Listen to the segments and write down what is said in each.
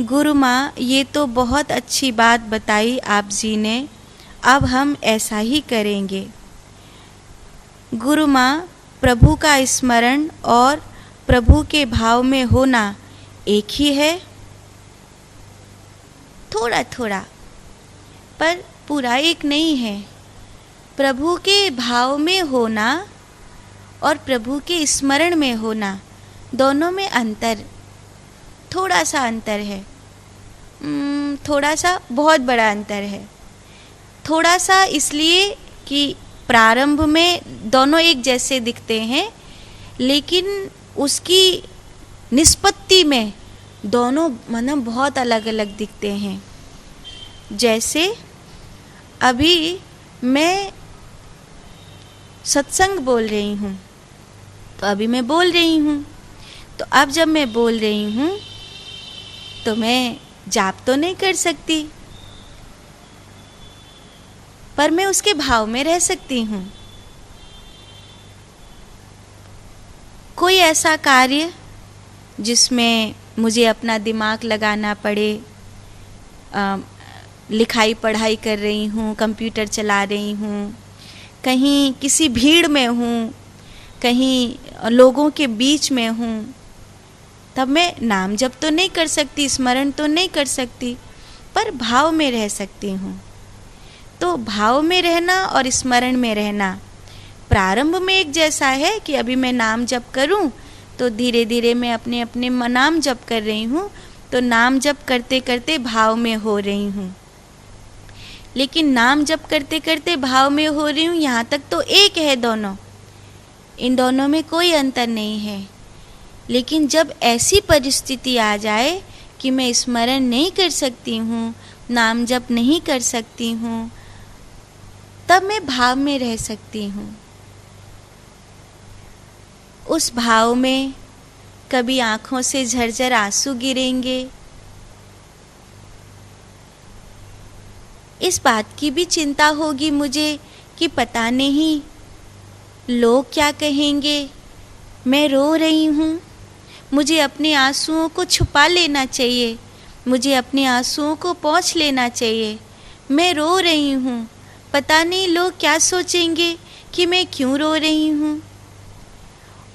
गुरु माँ, ये तो बहुत अच्छी बात बताई आप जी ने, अब हम ऐसा ही करेंगे। गुरु माँ, प्रभु का स्मरण और प्रभु के भाव में होना एक ही है? थोड़ा थोड़ा, पर पूरा एक नहीं है। प्रभु के भाव में होना और प्रभु के स्मरण में होना, दोनों में अंतर, थोड़ा सा अंतर है। थोड़ा सा, बहुत बड़ा अंतर है। थोड़ा सा इसलिए कि प्रारंभ में दोनों एक जैसे दिखते हैं, लेकिन उसकी निष्पत्ति में दोनों मतलब बहुत अलग अलग दिखते हैं। जैसे अभी मैं सत्संग बोल रही हूँ, तो अभी मैं बोल रही हूँ, तो अब जब मैं बोल रही हूँ तो मैं जाप तो नहीं कर सकती, पर मैं उसके भाव में रह सकती हूँ। कोई ऐसा कार्य जिसमें मुझे अपना दिमाग लगाना पड़े, लिखाई पढ़ाई कर रही हूँ, कंप्यूटर चला रही हूँ, कहीं किसी भीड़ में हूँ, कहीं लोगों के बीच में हूँ, तब मैं नाम जप तो नहीं कर सकती, स्मरण तो नहीं कर सकती, पर भाव में रह सकती हूँ। तो भाव में रहना और स्मरण में रहना प्रारंभ में एक जैसा है कि अभी मैं नाम जप करूं तो धीरे धीरे मैं अपने अपने नाम जप कर रही हूं, तो नाम जप करते करते भाव में हो रही हूं। लेकिन नाम जप करते करते भाव में हो रही हूं, यहाँ तक तो एक है दोनों, इन दोनों में कोई अंतर नहीं है। लेकिन जब ऐसी परिस्थिति आ जाए कि मैं स्मरण नहीं कर सकती हूँ, नाम जप नहीं कर सकती हूँ, तब मैं भाव में रह सकती हूँ। उस भाव में कभी आँखों से झरझर आंसू गिरेंगे। इस बात की भी चिंता होगी मुझे कि पता नहीं लोग क्या कहेंगे, मैं रो रही हूँ, मुझे अपने आंसुओं को छुपा लेना चाहिए, मुझे अपने आंसुओं को पोंछ लेना चाहिए। मैं रो रही हूँ, पता नहीं लोग क्या सोचेंगे कि मैं क्यों रो रही हूँ।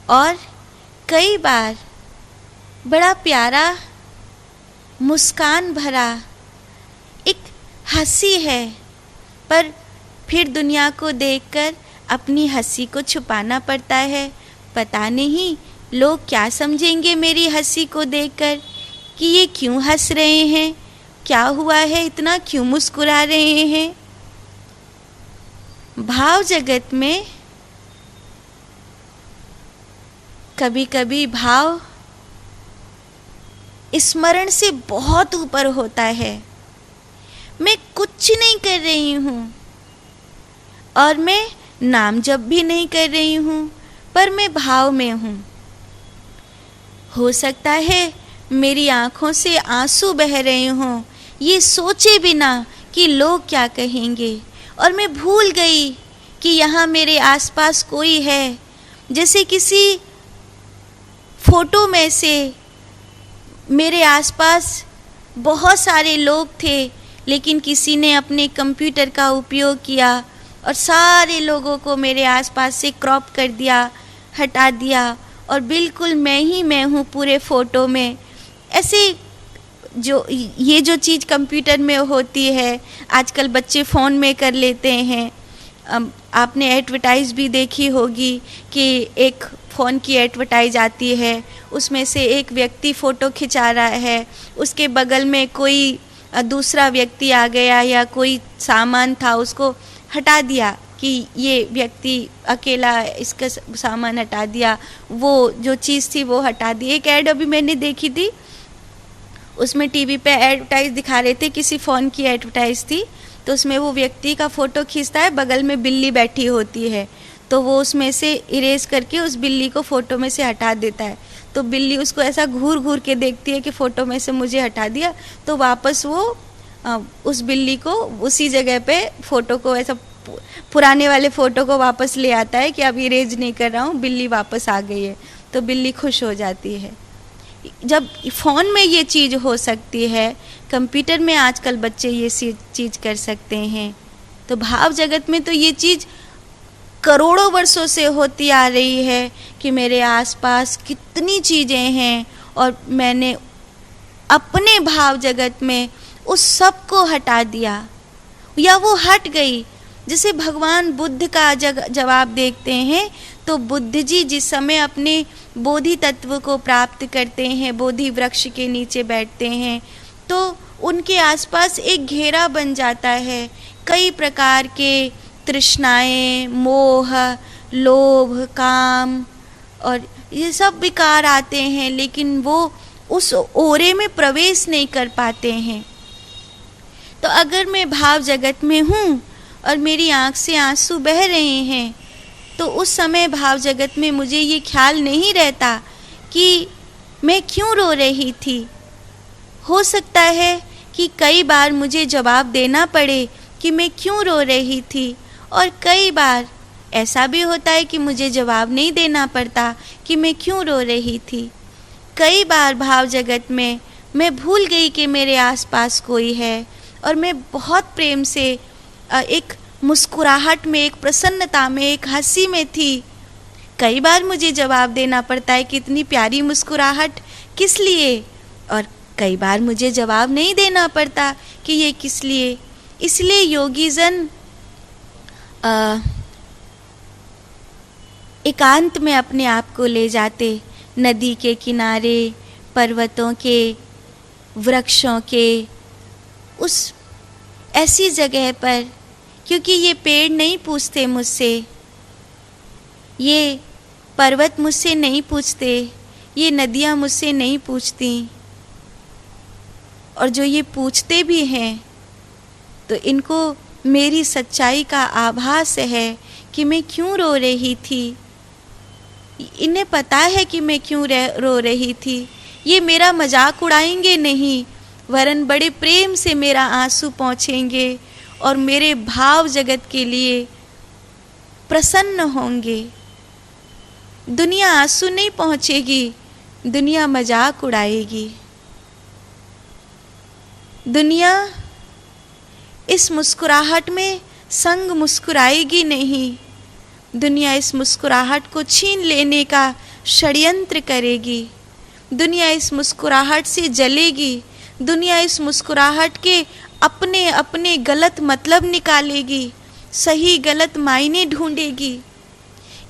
और कई बार बड़ा प्यारा मुस्कान भरा एक हंसी है, पर फिर दुनिया को देखकर अपनी हंसी को छुपाना पड़ता है। पता नहीं लोग क्या समझेंगे मेरी हंसी को देखकर कि ये क्यों हंस रहे हैं, क्या हुआ है, इतना क्यों मुस्कुरा रहे हैं। भाव जगत में कभी कभी भाव स्मरण से बहुत ऊपर होता है। मैं कुछ नहीं कर रही हूँ और मैं नाम जप भी नहीं कर रही हूँ, पर मैं भाव में हूँ। हो सकता है मेरी आँखों से आंसू बह रहे हों, ये सोचे बिना कि लोग क्या कहेंगे, और मैं भूल गई कि यहाँ मेरे आसपास कोई है। जैसे किसी फोटो में से मेरे आसपास बहुत सारे लोग थे, लेकिन किसी ने अपने कंप्यूटर का उपयोग किया और सारे लोगों को मेरे आसपास से क्रॉप कर दिया, हटा दिया, और बिल्कुल मैं ही मैं हूँ पूरे फ़ोटो में। ऐसे जो ये जो चीज़ कंप्यूटर में होती है, आजकल बच्चे फ़ोन में कर लेते हैं। आपने एडवर्टाइज़ भी देखी होगी कि एक फ़ोन की एडवर्टाइज आती है, उसमें से एक व्यक्ति फ़ोटो खिंचा रहा है, उसके बगल में कोई दूसरा व्यक्ति आ गया या कोई सामान था उसको हटा दिया कि ये व्यक्ति अकेला इसका सामान हटा दिया, वो जो चीज़ थी वो हटा दी। एक ऐड अभी मैंने देखी थी, उसमें टीवी पे एडवर्टाइज दिखा रहे थे, किसी फ़ोन की एडवर्टाइज थी, तो उसमें वो व्यक्ति का फ़ोटो खींचता है, बगल में बिल्ली बैठी होती है, तो वो उसमें से इरेज करके उस बिल्ली को फ़ोटो में से हटा देता है। तो बिल्ली उसको ऐसा घूर घूर के देखती है कि फ़ोटो में से मुझे हटा दिया, तो वापस वो उस बिल्ली को उसी जगह पे फ़ोटो को ऐसा पुराने वाले फ़ोटो को वापस ले आता है कि अब इरेज नहीं कर रहा हूँ, बिल्ली वापस आ गई है, तो बिल्ली खुश हो जाती है। जब फ़ोन में ये चीज़ हो सकती है, कंप्यूटर में आजकल बच्चे ये चीज़ कर सकते हैं, तो भाव जगत में तो ये चीज़ करोड़ों वर्षों से होती आ रही है कि मेरे आसपास कितनी चीज़ें हैं और मैंने अपने भाव जगत में उस सब को हटा दिया या वो हट गई। जैसे भगवान बुद्ध का जवाब देखते हैं, तो बुद्ध जी जिस समय अपने बोधि तत्व को प्राप्त करते हैं, बोधि वृक्ष के नीचे बैठते हैं, तो उनके आसपास एक घेरा बन जाता है। कई प्रकार के तृष्णाएं, मोह, लोभ, काम और ये सब विकार आते हैं, लेकिन वो उस ओरे में प्रवेश नहीं कर पाते हैं। तो अगर मैं भाव जगत में हूँ और मेरी आँख से आंसू बह रहे हैं, तो उस समय भाव जगत में मुझे ये ख्याल नहीं रहता कि मैं क्यों रो रही थी। हो सकता है कि कई बार मुझे जवाब देना पड़े कि मैं क्यों रो रही थी, और कई बार ऐसा भी होता है कि मुझे जवाब नहीं देना पड़ता कि मैं क्यों रो रही थी। कई बार भाव जगत में मैं भूल गई कि मेरे आसपास कोई है और मैं बहुत प्रेम से एक मुस्कुराहट में, एक प्रसन्नता में, एक हंसी में थी। कई बार मुझे जवाब देना पड़ता है कि इतनी प्यारी मुस्कुराहट किस लिए, और कई बार मुझे जवाब नहीं देना पड़ता कि ये किस लिए। इसलिए योगी जन एकांत में अपने आप को ले जाते, नदी के किनारे, पर्वतों के, वृक्षों के उस ऐसी जगह पर, क्योंकि ये पेड़ नहीं पूछते मुझसे, ये पर्वत मुझसे नहीं पूछते, ये नदियाँ मुझसे नहीं पूछती, और जो ये पूछते भी हैं तो इनको मेरी सच्चाई का आभास है कि मैं क्यों रो रही थी। इन्हें पता है कि मैं क्यों रो रही थी। ये मेरा मजाक उड़ाएंगे नहीं, वरन बड़े प्रेम से मेरा आंसू पहुँचेंगे और मेरे भाव जगत के लिए प्रसन्न होंगे। दुनिया आंसू नहीं पहुँचेगी, दुनिया मजाक उड़ाएगी। दुनिया इस मुस्कुराहट में संग मुस्कुराएगी नहीं, दुनिया इस मुस्कुराहट को छीन लेने का षड्यंत्र करेगी। दुनिया इस मुस्कुराहट से जलेगी, दुनिया इस मुस्कुराहट के अपने अपने गलत मतलब निकालेगी, सही गलत मायने ढूंढेगी।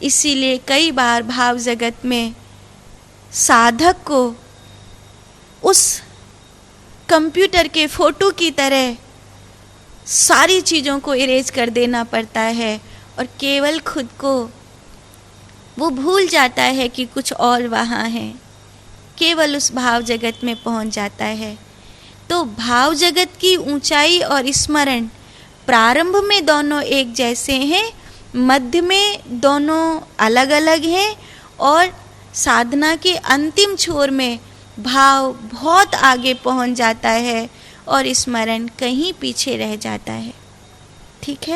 इसीलिए कई बार भाव जगत में साधक को उस कंप्यूटर के फोटो की तरह सारी चीज़ों को इरेज कर देना पड़ता है और केवल खुद को वो भूल जाता है कि कुछ और वहाँ है, केवल उस भाव जगत में पहुँच जाता है। तो भाव जगत की ऊंचाई और स्मरण प्रारंभ में दोनों एक जैसे हैं, मध्य में दोनों अलग अलग हैं, और साधना के अंतिम छोर में भाव बहुत आगे पहुंच जाता है और स्मरण कहीं पीछे रह जाता है। ठीक है।